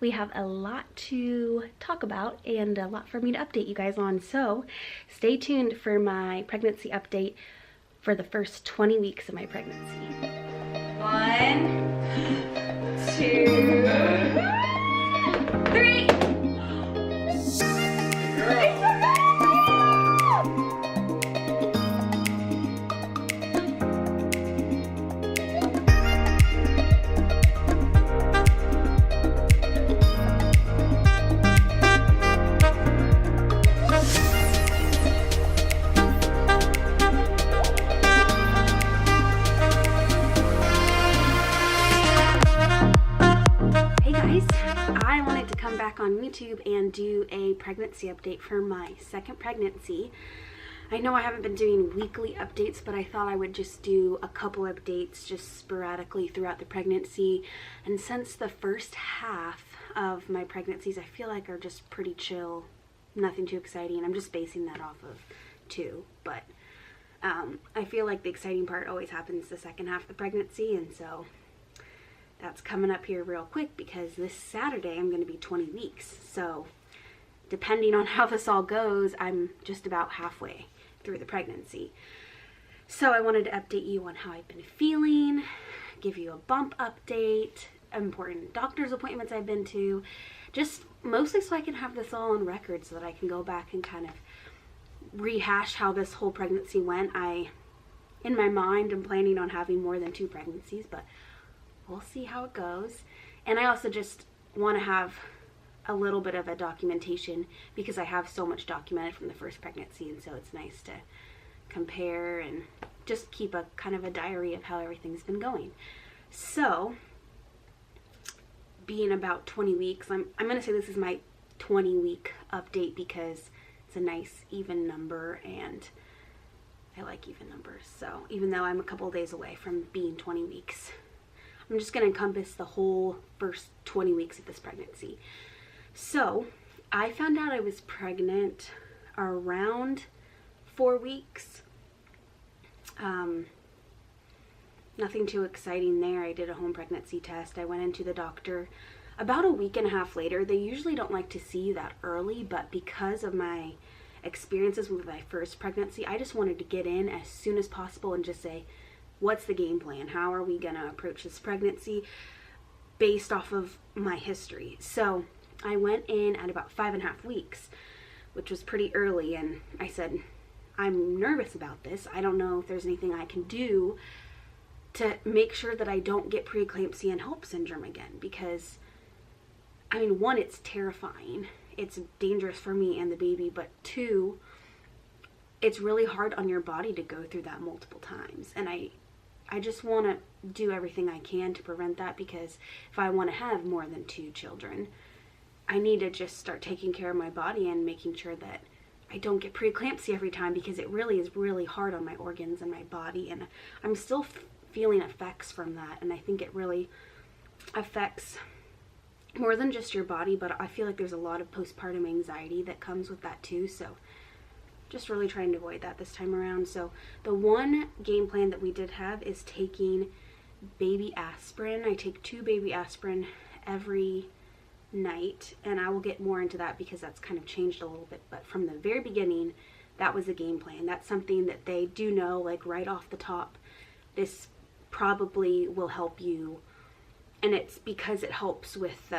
we have a lot to talk about and a lot for me to update you guys on. So stay tuned for my pregnancy update for the first 20 weeks of my pregnancy. 1, 2, 3. On YouTube and do a pregnancy update for my second pregnancy. I know I haven't been doing weekly updates, but I thought I would just do a couple updates just sporadically throughout the pregnancy. And since the first half of my pregnancies I feel like are just pretty chill, nothing too exciting, I'm just basing that off of 2, but I feel like the exciting part always happens the second half of the pregnancy, and so that's coming up here real quick because this Saturday I'm going to be 20 weeks. So depending on how this all goes, I'm just about halfway through the pregnancy. So I wanted to update you on how I've been feeling, give you a bump update, important doctor's appointments I've been to, just mostly so I can have this all on record so that I can go back and kind of rehash how this whole pregnancy went. In my mind, I'm planning on having more than 2 pregnancies, but we'll see how it goes. And I also just want to have a little bit of a documentation because I have so much documented from the first pregnancy, and so it's nice to compare and just keep a kind of a diary of how everything's been going. So being about 20 weeks, I'm going to say this is my 20-week update because it's a nice even number and I like even numbers. So even though I'm a couple of days away from being 20 weeks, I'm just going to encompass the whole first 20 weeks of this pregnancy. So I found out I was pregnant around 4 weeks. Nothing too exciting there. I did a home pregnancy test. I went into the doctor about a week and a half later. They usually don't like to see you that early, but because of my experiences with my first pregnancy, I just wanted to get in as soon as possible and just say, what's the game plan? How are we going to approach this pregnancy based off of my history? So I went in at about 5.5 weeks, which was pretty early. And I said, I'm nervous about this. I don't know if there's anything I can do to make sure that I don't get preeclampsia and HELLP syndrome again. Because, I mean, 1, it's terrifying. It's dangerous for me and the baby. But 2, it's really hard on your body to go through that multiple times. And I just want to do everything I can to prevent that, because if I want to have more than 2 children, I need to just start taking care of my body and making sure that I don't get preeclampsia every time, because it really is really hard on my organs and my body, and I'm still feeling effects from that. And I think it really affects more than just your body, but I feel like there's a lot of postpartum anxiety that comes with that too. So just really trying to avoid that this time around. So the one game plan that we did have is taking baby aspirin. I take 2 baby aspirin every night, and I will get more into that because that's kind of changed a little bit. But from the very beginning, that was the game plan. That's something that they do know, like right off the top, this probably will help you. And it's because it helps with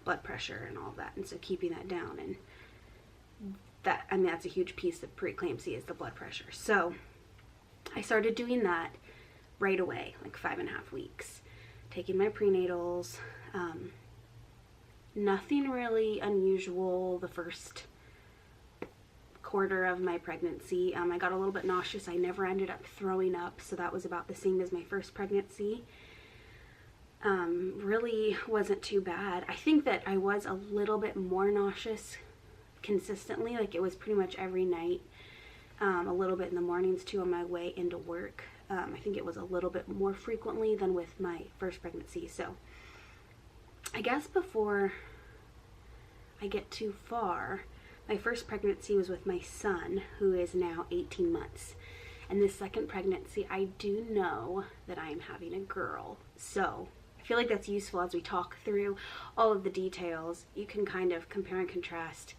blood pressure and all that, and so keeping that down. And that, I mean, that's a huge piece of preeclampsia is the blood pressure. So I started doing that right away, like 5.5 weeks, taking my prenatals. Nothing really unusual the first quarter of my pregnancy. I got a little bit nauseous. I never ended up throwing up, so that was about the same as my first pregnancy. Really wasn't too bad. I think that I was a little bit more nauseous consistently, like it was pretty much every night, a little bit in the mornings too on my way into work. I think it was a little bit more frequently than with my first pregnancy. So I guess before I get too far, my first pregnancy was with my son, who is now 18 months. And this second pregnancy, I do know that I am having a girl. So I feel like that's useful as we talk through all of the details. You can kind of compare and contrast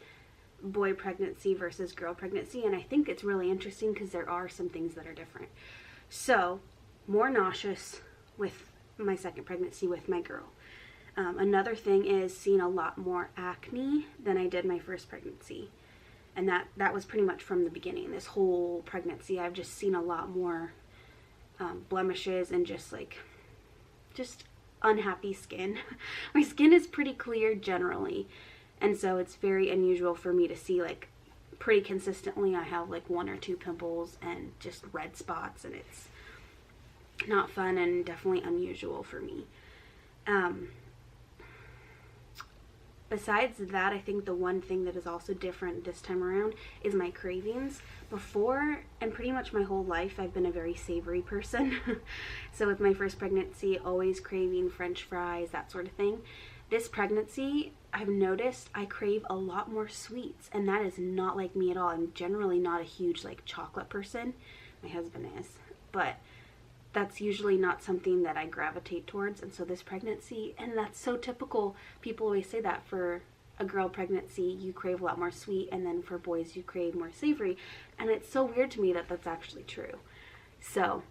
boy pregnancy versus girl pregnancy, and I think it's really interesting because there are some things that are different. So, more nauseous with my second pregnancy with my girl. Another thing is seeing a lot more acne than I did my first pregnancy. And that was pretty much from the beginning. This whole pregnancy, I've just seen a lot more blemishes and just unhappy skin. My skin is pretty clear generally, and so it's very unusual for me to see like pretty consistently I have like 1 or 2 pimples and just red spots, and it's not fun and definitely unusual for me. Besides that, I think the one thing that is also different this time around is my cravings. Before, and pretty much my whole life, I've been a very savory person. So with my first pregnancy, always craving French fries, that sort of thing. This pregnancy, I've noticed I crave a lot more sweets, and that is not like me at all. I'm generally not a huge like chocolate person. My husband is, but that's usually not something that I gravitate towards. And so this pregnancy, and that's so typical, people always say that for a girl pregnancy you crave a lot more sweet, and then for boys you crave more savory, and it's so weird to me that that's actually true. So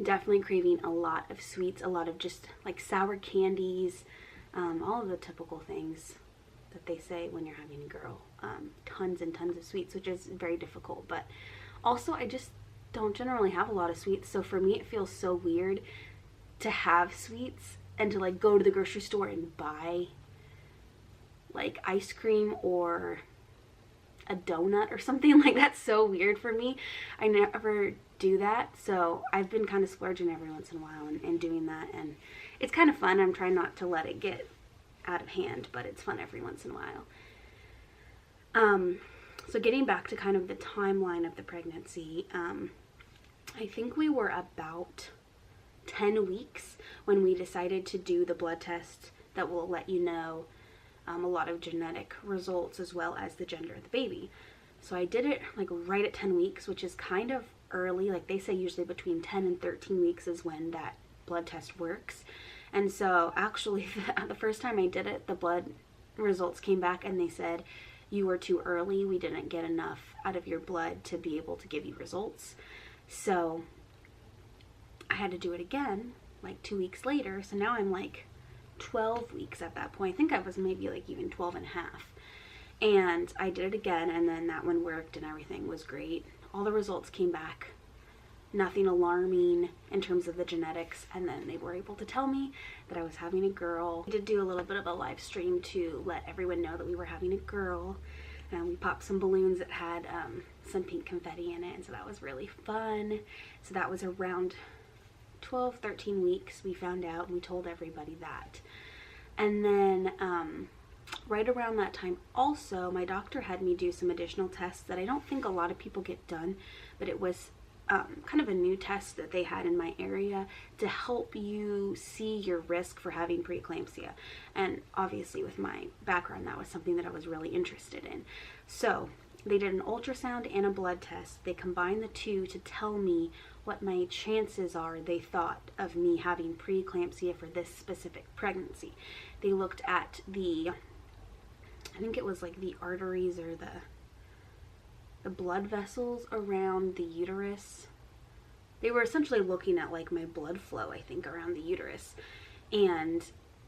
definitely craving a lot of sweets, a lot of just like sour candies, all of the typical things that they say when you're having a girl. Tons and tons of sweets, which is very difficult, but also I just don't generally have a lot of sweets, so for me it feels so weird to have sweets and to like go to the grocery store and buy like ice cream or a donut or something. Like, that's so weird for me. I never do that, so I've been kind of splurging every once in a while and doing that, and it's kind of fun. I'm trying not to let it get out of hand, but it's fun every once in a while. So getting back to kind of the timeline of the pregnancy, I think we were about 10 weeks when we decided to do the blood test that will let you know a lot of genetic results as well as the gender of the baby. So I did it like right at 10 weeks, which is kind of early. Like they say usually between 10 and 13 weeks is when that blood test works. And so actually the first time I did it, the blood results came back and they said, you were too early. We didn't get enough out of your blood to be able to give you results. So I had to do it again like 2 weeks later. So now I'm like 12 weeks at that point. I think I was maybe like even 12 and a half. And I did it again, and then that one worked and everything was great. All the results came back. Nothing alarming in terms of the genetics, and then they were able to tell me that I was having a girl. We did do a little bit of a live stream to let everyone know that we were having a girl. And we popped some balloons that had some pink confetti in it, and so that was really fun. So that was around 12, 13 weeks we found out, and we told everybody that. And then right around that time also, my doctor had me do some additional tests that I don't think a lot of people get done, but it was kind of a new test that they had in my area to help you see your risk for having preeclampsia. And obviously with my background, that was something that I was really interested in. So they did an ultrasound and a blood test. They combined the two to tell me what my chances are, they thought, of me having preeclampsia for this specific pregnancy. They looked at the, I think it was like the arteries or the blood vessels around the uterus. They were essentially looking at like my blood flow, I think, around the uterus. And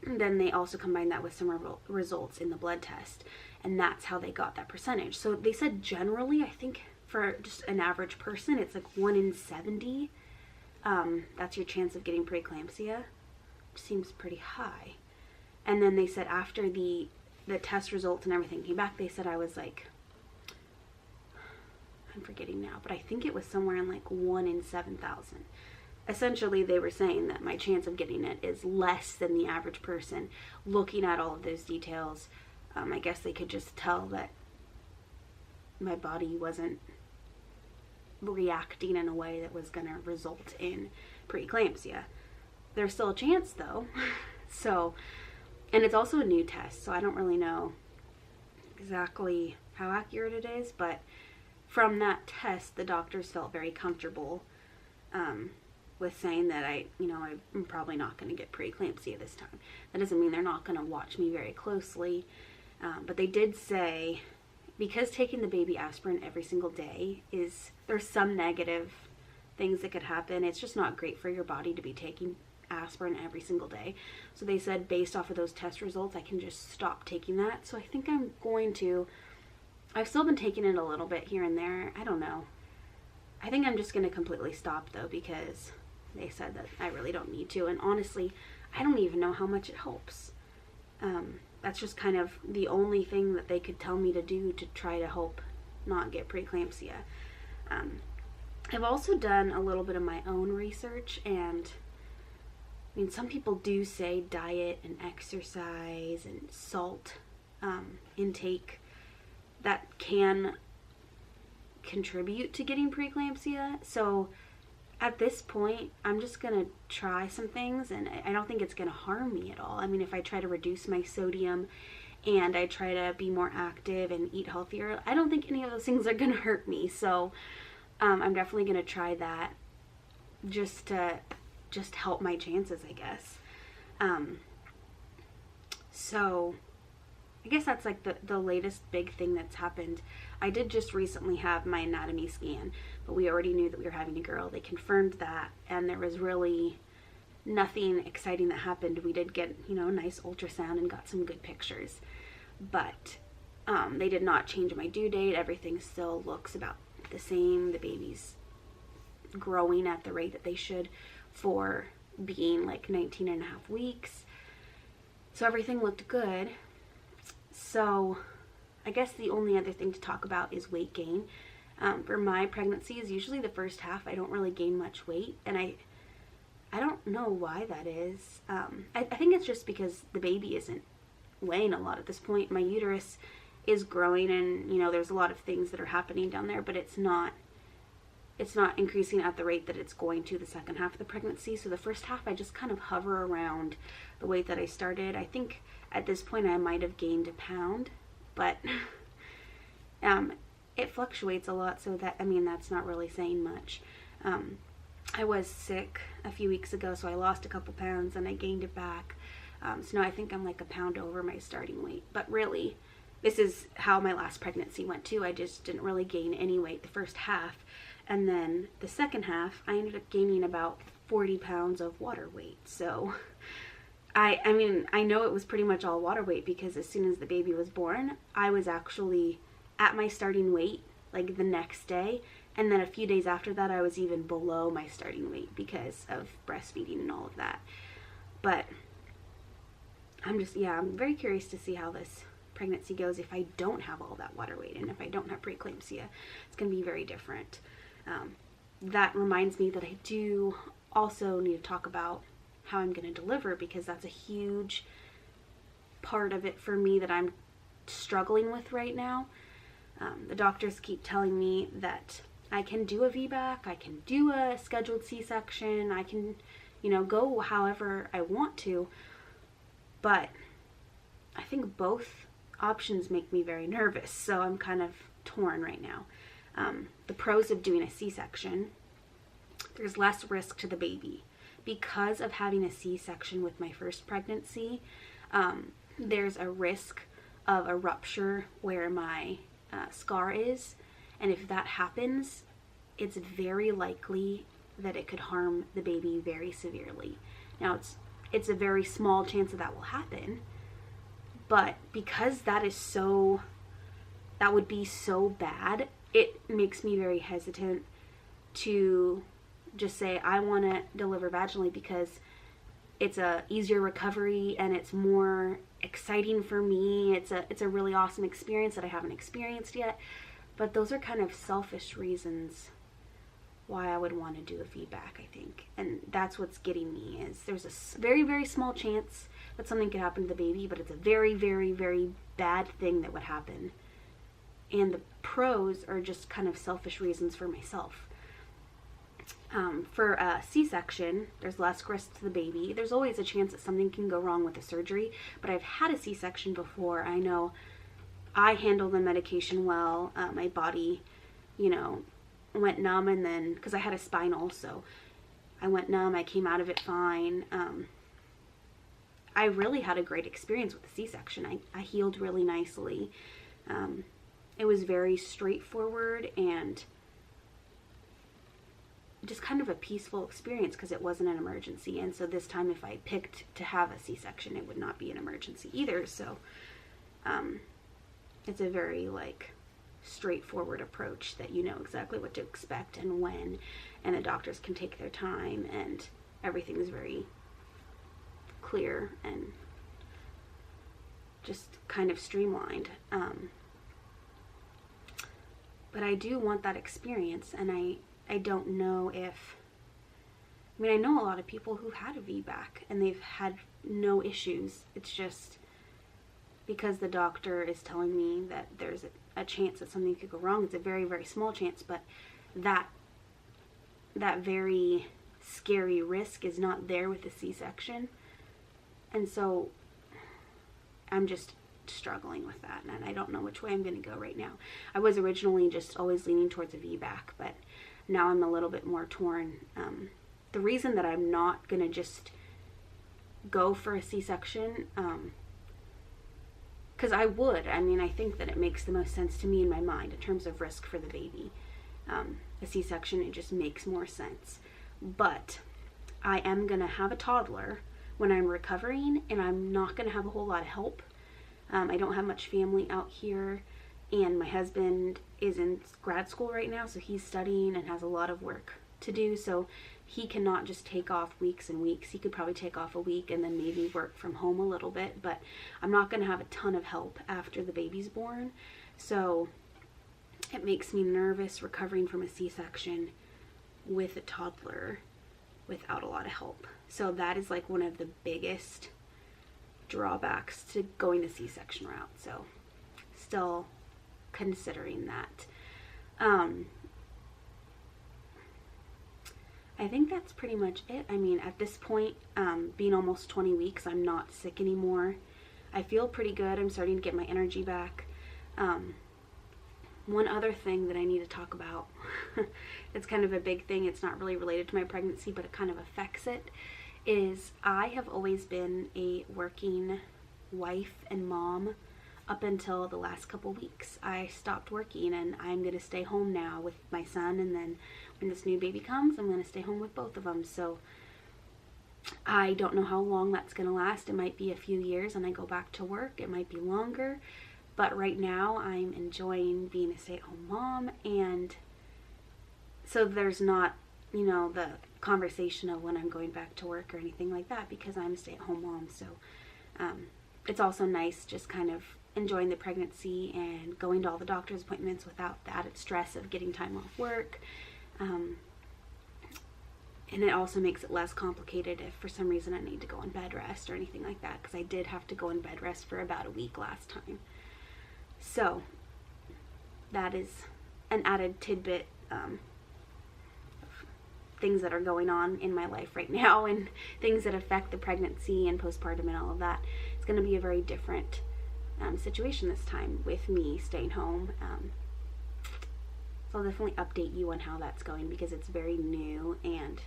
then they also combined that with some results in the blood test. And that's how they got that percentage. So they said generally, I think for just an average person, it's like 1 in 70. That's your chance of getting preeclampsia. Seems pretty high. And then they said after the test results and everything came back, they said I was like, I'm forgetting now, but I think it was somewhere in like 1 in 7,000. Essentially, they were saying that my chance of getting it is less than the average person. Looking at all of those details, I guess they could just tell that my body wasn't reacting in a way that was going to result in preeclampsia. There's still a chance though. So, and it's also a new test, so I don't really know exactly how accurate it is, but from that test, the doctors felt very comfortable with saying that I'm probably not going to get preeclampsia this time. That doesn't mean they're not going to watch me very closely. But they did say, because taking the baby aspirin every single day there's some negative things that could happen. It's just not great for your body to be taking aspirin every single day. So they said based off of those test results, I can just stop taking that. So I think I'm going to. I've still been taking it a little bit here and there. I don't know. I think I'm just going to completely stop though, because they said that I really don't need to. And honestly, I don't even know how much it helps. That's just kind of the only thing that they could tell me to do to try to help not get preeclampsia. I've also done a little bit of my own research, and I mean, some people do say diet and exercise and salt intake that can contribute to getting preeclampsia. So at this point, I'm just gonna try some things, and I don't think it's gonna harm me at all. I mean, if I try to reduce my sodium and I try to be more active and eat healthier, I don't think any of those things are gonna hurt me. So I'm definitely gonna try that just to help my chances, I guess. So I guess that's like the latest big thing that's happened. I did just recently have my anatomy scan, but we already knew that we were having a girl. They confirmed that, and there was really nothing exciting that happened. We did get, a nice ultrasound and got some good pictures, but they did not change my due date. Everything still looks about the same. The baby's growing at the rate that they should for being like 19 and a half weeks. So everything looked good. So I guess the only other thing to talk about is weight gain. For my pregnancies, usually the first half I don't really gain much weight, and I don't know why that is. I think it's just because the baby isn't weighing a lot at this point. My uterus is growing, and there's a lot of things that are happening down there, but it's not increasing at the rate that it's going to the second half of the pregnancy. So the first half I just kind of hover around the weight that I started. I think at this point I might have gained a pound, but it fluctuates a lot, so that's not really saying much. I was sick a few weeks ago, so I lost a couple pounds and I gained it back. So now I think I'm like a pound over my starting weight. But really, this is how my last pregnancy went too. I just didn't really gain any weight the first half. And then the second half, I ended up gaining about 40 pounds of water weight. So I know it was pretty much all water weight, because as soon as the baby was born, I was actually at my starting weight like the next day. And then a few days after that, I was even below my starting weight because of breastfeeding and all of that. But I'm very curious to see how this pregnancy goes if I don't have all that water weight, and if I don't have preeclampsia. It's going to be very different. That reminds me that I do also need to talk about how I'm going to deliver, because that's a huge part of it for me that I'm struggling with right now. The doctors keep telling me that I can do a VBAC, I can do a scheduled C-section, I can, go however I want to, but I think both options make me very nervous, so I'm kind of torn right now. The pros of doing a C-section: there's less risk to the baby. Because of having a C-section with my first pregnancy, there's a risk of a rupture where my scar is, and if that happens, it's very likely that it could harm the baby very severely. Now, it's a very small chance that will happen, but because that would be so bad, it makes me very hesitant to just say I want to deliver vaginally, because it's a easier recovery and it's more exciting for me. It's a really awesome experience that I haven't experienced yet. But those are kind of selfish reasons why I would want to do a VBAC, I think. And that's what's getting me, is there's a very, very small chance that something could happen to the baby, but it's a very, very, very bad thing that would happen. And the pros are just kind of selfish reasons for myself. For a C-section, there's less risk to the baby. There's always a chance that something can go wrong with the surgery, but I've had a C-section before. I know I handle the medication well. My body, went numb, and then, because I had a spine also, I went numb. I came out of it fine. I really had a great experience with the C-section. I healed really nicely. It was very straightforward and just kind of a peaceful experience because it wasn't an emergency. And so this time, if I picked to have a C-section, it would not be an emergency either. So it's a very like straightforward approach that you know exactly what to expect and when, and the doctors can take their time, and everything is very clear and just kind of streamlined. But I do want that experience, and I don't know if, I mean, I know a lot of people who had a VBAC and they've had no issues. It's just because the doctor is telling me that there's a chance that something could go wrong. It's a very, very small chance, but that very scary risk is not there with the C-section. And so I'm just struggling with that, and I don't know which way I'm going to go right now. I was originally just always leaning towards a VBAC, but now I'm a little bit more torn. The reason that I'm not going to just go for a C-section, because I think that it makes the most sense to me in my mind in terms of risk for the baby. A C-section, it just makes more sense. But I am going to have a toddler when I'm recovering, and I'm not going to have a whole lot of help. I don't have much family out here, and my husband is in grad school right now, so he's studying and has a lot of work to do, so he cannot just take off weeks and weeks. He could probably take off a week and then maybe work from home a little bit, but I'm not going to have a ton of help after the baby's born, so it makes me nervous recovering from a C-section with a toddler without a lot of help. So that is like one of the biggest drawbacks to going the C-section route. So still considering that. I think that's pretty much it. I mean, at this point, being almost 20 weeks, I'm not sick anymore. I feel pretty good. I'm starting to get my energy back. One other thing that I need to talk about, it's kind of a big thing, it's not really related to my pregnancy, but it kind of affects it, is I have always been a working wife and mom up until the last couple weeks. I stopped working, and I'm going to stay home now with my son, and then when this new baby comes, I'm going to stay home with both of them. So I don't know how long that's going to last. It might be a few years and I go back to work. It might be longer. But right now I'm enjoying being a stay-at-home mom, and so there's not, you know, the conversation of when I'm going back to work or anything like that, because I'm a stay-at-home mom. So it's also nice just kind of enjoying the pregnancy and going to all the doctor's appointments without the added stress of getting time off work. And it also makes it less complicated if for some reason I need to go on bed rest or anything like that, because I did have to go on bed rest for about a week last time. So that is an added tidbit of things that are going on in my life right now, and things that affect the pregnancy and postpartum and all of that. It's going to be a very different situation this time with me staying home. So I'll definitely update you on how that's going, because it's very new and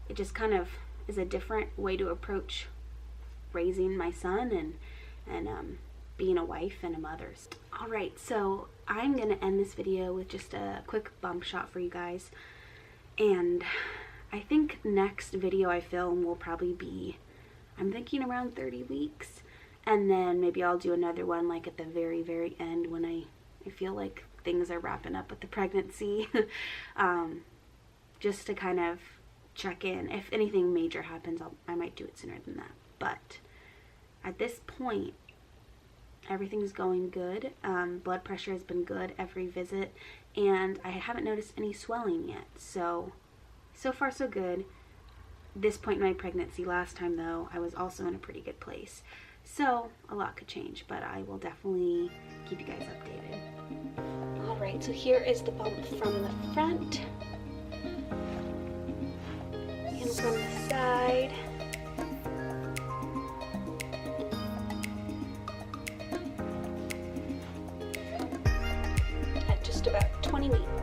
it just kind of is a different way to approach raising my son and being a wife and a mother. Alright, so I'm going to end this video with just a quick bump shot for you guys. And I think next video I film will probably be, I'm thinking around 30 weeks. And then maybe I'll do another one like at the very, very end when I feel like things are wrapping up with the pregnancy. Just to kind of check in. If anything major happens, I might do it sooner than that. But at this point, everything's going good. Blood pressure has been good every visit, and I haven't noticed any swelling yet. So far so good. This point in my pregnancy last time though, I was also in a pretty good place. So a lot could change, but I will definitely keep you guys updated. Alright, so here is the bump from the front and from the side. At just about 20 weeks.